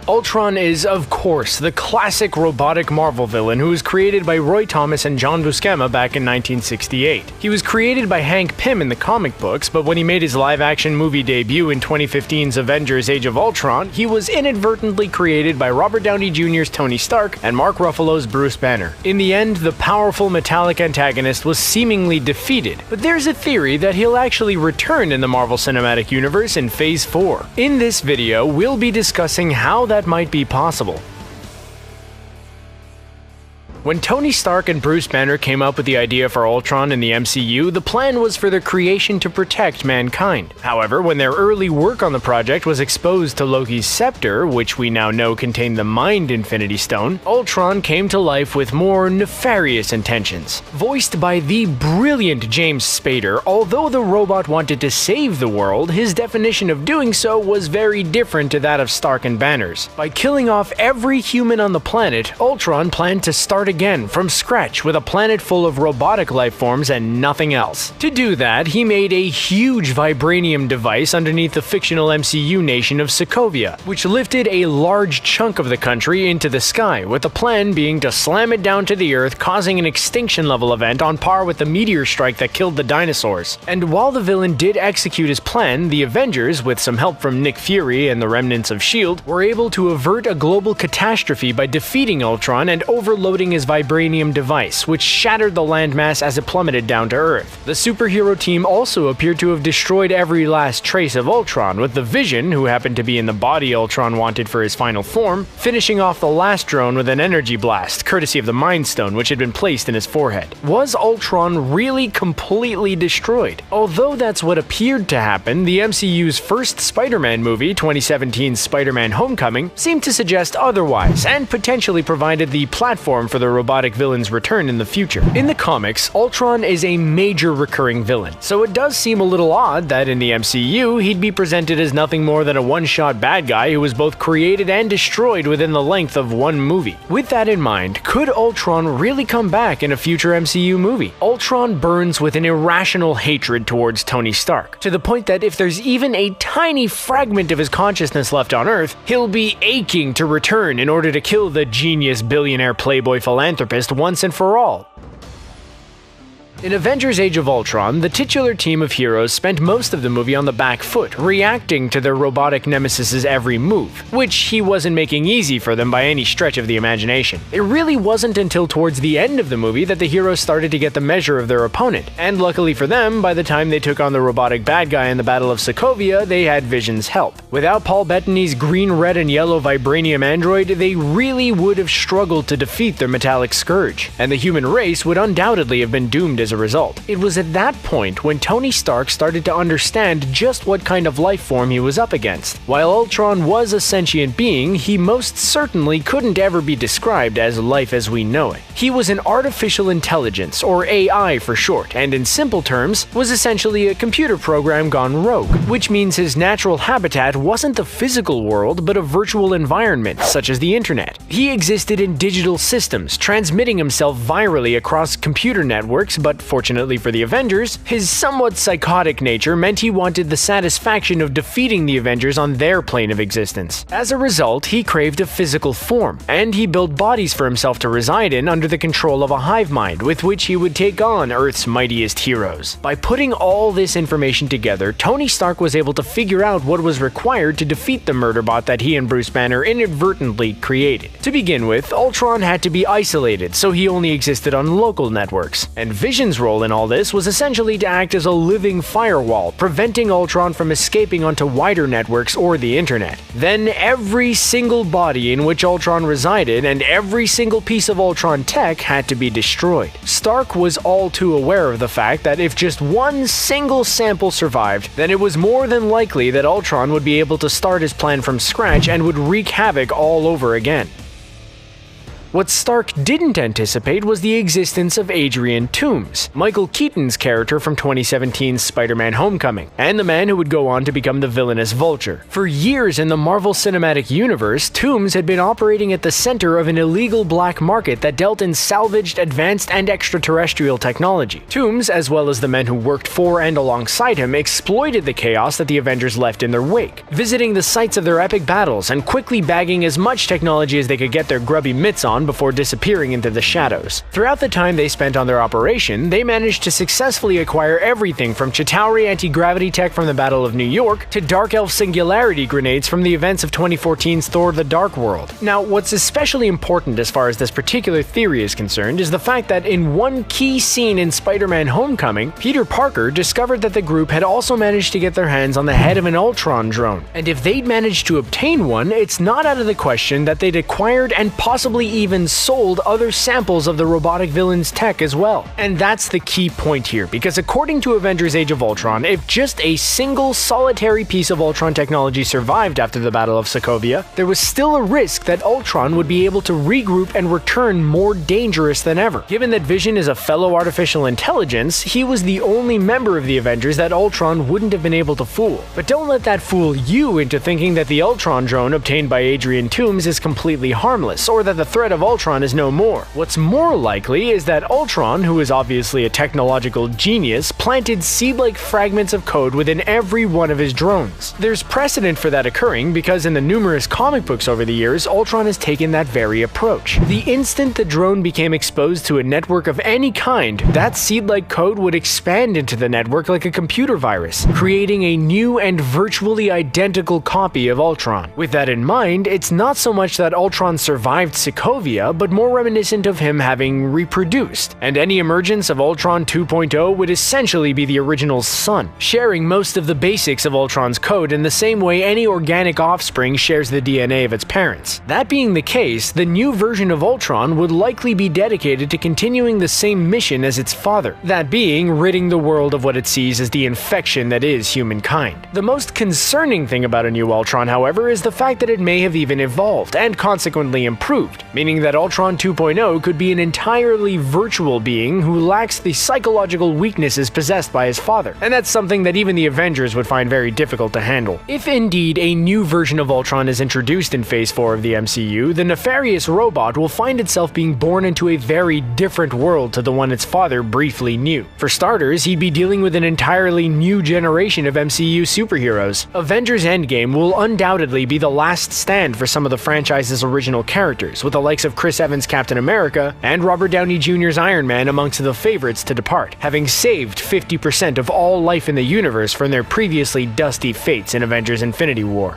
Ultron is, of course, the classic robotic Marvel villain who was created by Roy Thomas and John Buscema back in 1968. He was created by Hank Pym in the comic books, but when he made his live-action movie debut in 2015's Avengers Age of Ultron, he was inadvertently created by Robert Downey Jr.'s Tony Stark and Mark Ruffalo's Bruce Banner. In the end, the powerful metallic antagonist was seemingly defeated, but there's a theory that he'll actually return in the Marvel Cinematic Universe in Phase 4. In this video, we'll be discussing how that might be possible. When Tony Stark and Bruce Banner came up with the idea for Ultron in the MCU, the plan was for their creation to protect mankind. However, when their early work on the project was exposed to Loki's scepter, which we now know contained the Mind Infinity Stone, Ultron came to life with more nefarious intentions. Voiced by the brilliant James Spader, although the robot wanted to save the world, his definition of doing so was very different to that of Stark and Banner's. By killing off every human on the planet, Ultron planned to start again from scratch with a planet full of robotic life forms and nothing else. To do that, he made a huge vibranium device underneath the fictional MCU nation of Sokovia, which lifted a large chunk of the country into the sky, with the plan being to slam it down to the Earth, causing an extinction level event on par with the meteor strike that killed the dinosaurs. And while the villain did execute his plan, the Avengers, with some help from Nick Fury and the remnants of S.H.I.E.L.D., were able to avert a global catastrophe by defeating Ultron and overloading his vibranium device, which shattered the landmass as it plummeted down to Earth. The superhero team also appeared to have destroyed every last trace of Ultron, with the Vision, who happened to be in the body Ultron wanted for his final form, finishing off the last drone with an energy blast, courtesy of the Mind Stone which had been placed in his forehead. Was Ultron really completely destroyed? Although that's what appeared to happen, the MCU's first Spider-Man movie, 2017's Spider-Man Homecoming, seemed to suggest otherwise, and potentially provided the platform for the robotic villain's return in the future. In the comics, Ultron is a major recurring villain, so it does seem a little odd that in the MCU he'd be presented as nothing more than a one-shot bad guy who was both created and destroyed within the length of one movie. With that in mind, could Ultron really come back in a future MCU movie? Ultron burns with an irrational hatred towards Tony Stark, to the point that if there's even a tiny fragment of his consciousness left on Earth, he'll be aching to return in order to kill the genius billionaire playboy philanthropist once and for all. In Avengers Age of Ultron, the titular team of heroes spent most of the movie on the back foot, reacting to their robotic nemesis's every move, which he wasn't making easy for them by any stretch of the imagination. It really wasn't until towards the end of the movie that the heroes started to get the measure of their opponent, and luckily for them, by the time they took on the robotic bad guy in the Battle of Sokovia, they had Vision's help. Without Paul Bettany's green, red, and yellow vibranium android, they really would have struggled to defeat their metallic scourge, and the human race would undoubtedly have been doomed as a result. It was at that point when Tony Stark started to understand just what kind of life form he was up against. While Ultron was a sentient being, he most certainly couldn't ever be described as life as we know it. He was an artificial intelligence, or AI for short, and in simple terms, was essentially a computer program gone rogue, which means his natural habitat wasn't the physical world, but a virtual environment, such as the internet. He existed in digital systems, transmitting himself virally across computer networks, but fortunately for the Avengers, his somewhat psychotic nature meant he wanted the satisfaction of defeating the Avengers on their plane of existence. As a result, he craved a physical form, and he built bodies for himself to reside in under the control of a hive mind with which he would take on Earth's mightiest heroes. By putting all this information together, Tony Stark was able to figure out what was required to defeat the murderbot that he and Bruce Banner inadvertently created. To begin with, Ultron had to be isolated, so he only existed on local networks, and Vision's role in all this was essentially to act as a living firewall, preventing Ultron from escaping onto wider networks or the internet. Then every single body in which Ultron resided and every single piece of Ultron tech had to be destroyed. Stark was all too aware of the fact that if just one single sample survived, then it was more than likely that Ultron would be able to start his plan from scratch and would wreak havoc all over again. What Stark didn't anticipate was the existence of Adrian Toomes, Michael Keaton's character from 2017's Spider-Man Homecoming, and the man who would go on to become the villainous Vulture. For years in the Marvel Cinematic Universe, Toomes had been operating at the center of an illegal black market that dealt in salvaged, advanced, and extraterrestrial technology. Toomes, as well as the men who worked for and alongside him, exploited the chaos that the Avengers left in their wake, visiting the sites of their epic battles and quickly bagging as much technology as they could get their grubby mitts on before disappearing into the shadows. Throughout the time they spent on their operation, they managed to successfully acquire everything from Chitauri anti-gravity tech from the Battle of New York to Dark Elf singularity grenades from the events of 2014's Thor: The Dark World. Now, what's especially important as far as this particular theory is concerned is the fact that in one key scene in Spider-Man Homecoming, Peter Parker discovered that the group had also managed to get their hands on the head of an Ultron drone, and if they'd managed to obtain one, it's not out of the question that they'd acquired and possibly even sold other samples of the robotic villain's tech as well. And that's the key point here, because according to Avengers Age of Ultron, if just a single solitary piece of Ultron technology survived after the Battle of Sokovia, there was still a risk that Ultron would be able to regroup and return more dangerous than ever. Given that Vision is a fellow artificial intelligence, he was the only member of the Avengers that Ultron wouldn't have been able to fool. But don't let that fool you into thinking that the Ultron drone obtained by Adrian Toomes is completely harmless, or that the threat of Ultron is no more. What's more likely is that Ultron, who is obviously a technological genius, planted seed-like fragments of code within every one of his drones. There's precedent for that occurring because in the numerous comic books over the years, Ultron has taken that very approach. The instant the drone became exposed to a network of any kind, that seed-like code would expand into the network like a computer virus, creating a new and virtually identical copy of Ultron. With that in mind, it's not so much that Ultron survived Sokovia, but more reminiscent of him having reproduced, and any emergence of Ultron 2.0 would essentially be the original's son, sharing most of the basics of Ultron's code in the same way any organic offspring shares the DNA of its parents. That being the case, the new version of Ultron would likely be dedicated to continuing the same mission as its father, that being ridding the world of what it sees as the infection that is humankind. The most concerning thing about a new Ultron, however, is the fact that it may have even evolved, and consequently improved, meaning that Ultron 2.0 could be an entirely virtual being who lacks the psychological weaknesses possessed by his father, and that's something that even the Avengers would find very difficult to handle. If indeed a new version of Ultron is introduced in Phase 4 of the MCU, the nefarious robot will find itself being born into a very different world to the one its father briefly knew. For starters, he'd be dealing with an entirely new generation of MCU superheroes. Avengers Endgame will undoubtedly be the last stand for some of the franchise's original characters, with the likes of Chris Evans' Captain America and Robert Downey Jr.'s Iron Man amongst the favorites to depart, having saved 50% of all life in the universe from their previously dusty fates in Avengers Infinity War.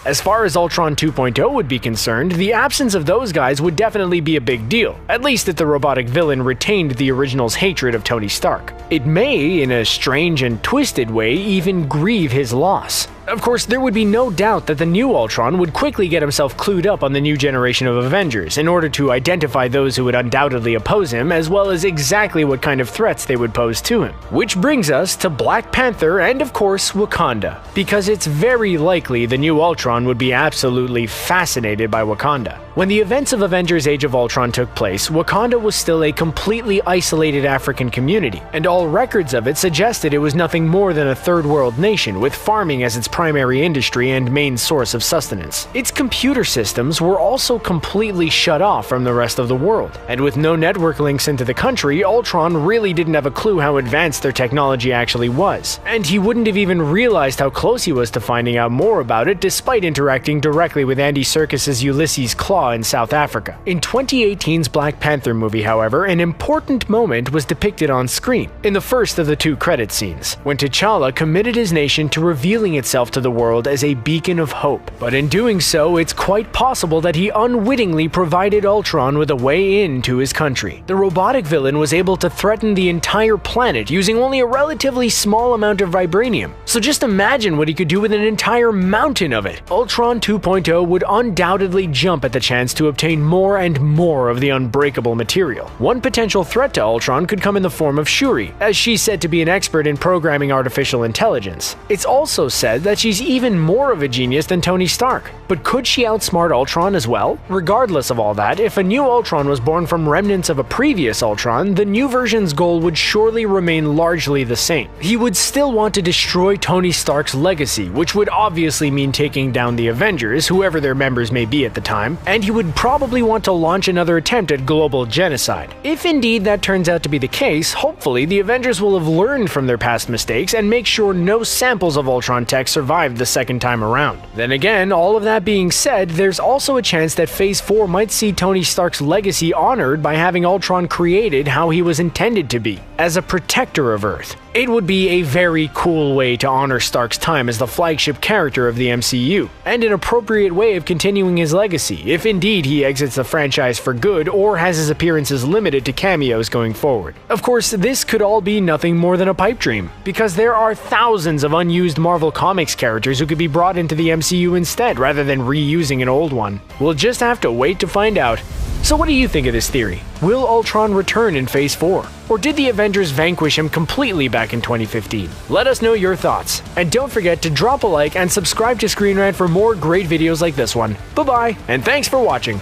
As far as Ultron 2.0 would be concerned, the absence of those guys would definitely be a big deal, at least if the robotic villain retained the original's hatred of Tony Stark. It may, in a strange and twisted way, even grieve his loss. Of course, there would be no doubt that the new Ultron would quickly get himself clued up on the new generation of Avengers in order to identify those who would undoubtedly oppose him, as well as exactly what kind of threats they would pose to him. Which brings us to Black Panther and, of course, Wakanda, because it's very likely the new Ultron would be absolutely fascinated by Wakanda. When the events of Avengers Age of Ultron took place, Wakanda was still a completely isolated African community, and all records of it suggested it was nothing more than a third-world nation, with farming as its primary industry and main source of sustenance. Its computer systems were also completely shut off from the rest of the world, and with no network links into the country, Ultron really didn't have a clue how advanced their technology actually was, and he wouldn't have even realized how close he was to finding out more about it despite interacting directly with Andy Serkis's Ulysses Klaue in South Africa. In 2018's Black Panther movie, however, an important moment was depicted on screen, in the first of the two credit scenes, when T'Challa committed his nation to revealing itself to the world as a beacon of hope. But in doing so, it's quite possible that he unwittingly provided Ultron with a way into his country. The robotic villain was able to threaten the entire planet using only a relatively small amount of vibranium. So just imagine what he could do with an entire mountain of it. Ultron 2.0 would undoubtedly jump at the chance to obtain more and more of the unbreakable material. One potential threat to Ultron could come in the form of Shuri, as she's said to be an expert in programming artificial intelligence. It's also said that that she's even more of a genius than Tony Stark. But could she outsmart Ultron as well? Regardless of all that, if a new Ultron was born from remnants of a previous Ultron, the new version's goal would surely remain largely the same. He would still want to destroy Tony Stark's legacy, which would obviously mean taking down the Avengers, whoever their members may be at the time, and he would probably want to launch another attempt at global genocide. If indeed that turns out to be the case, hopefully the Avengers will have learned from their past mistakes and make sure no samples of Ultron tech survived the second time around. Then again, all of that being said, there's also a chance that Phase 4 might see Tony Stark's legacy honored by having Ultron created how he was intended to be, as a protector of Earth. It would be a very cool way to honor Stark's time as the flagship character of the MCU, and an appropriate way of continuing his legacy, if indeed he exits the franchise for good or has his appearances limited to cameos going forward. Of course, this could all be nothing more than a pipe dream, because there are thousands of unused Marvel Comics characters who could be brought into the MCU instead, rather than reusing an old one. We'll just have to wait to find out. So what do you think of this theory? Will Ultron return in Phase 4? Or did the Avengers vanquish him completely back in 2015? Let us know your thoughts. And don't forget to drop a like and subscribe to Screen Rant for more great videos like this one. Bye-bye, and thanks for watching.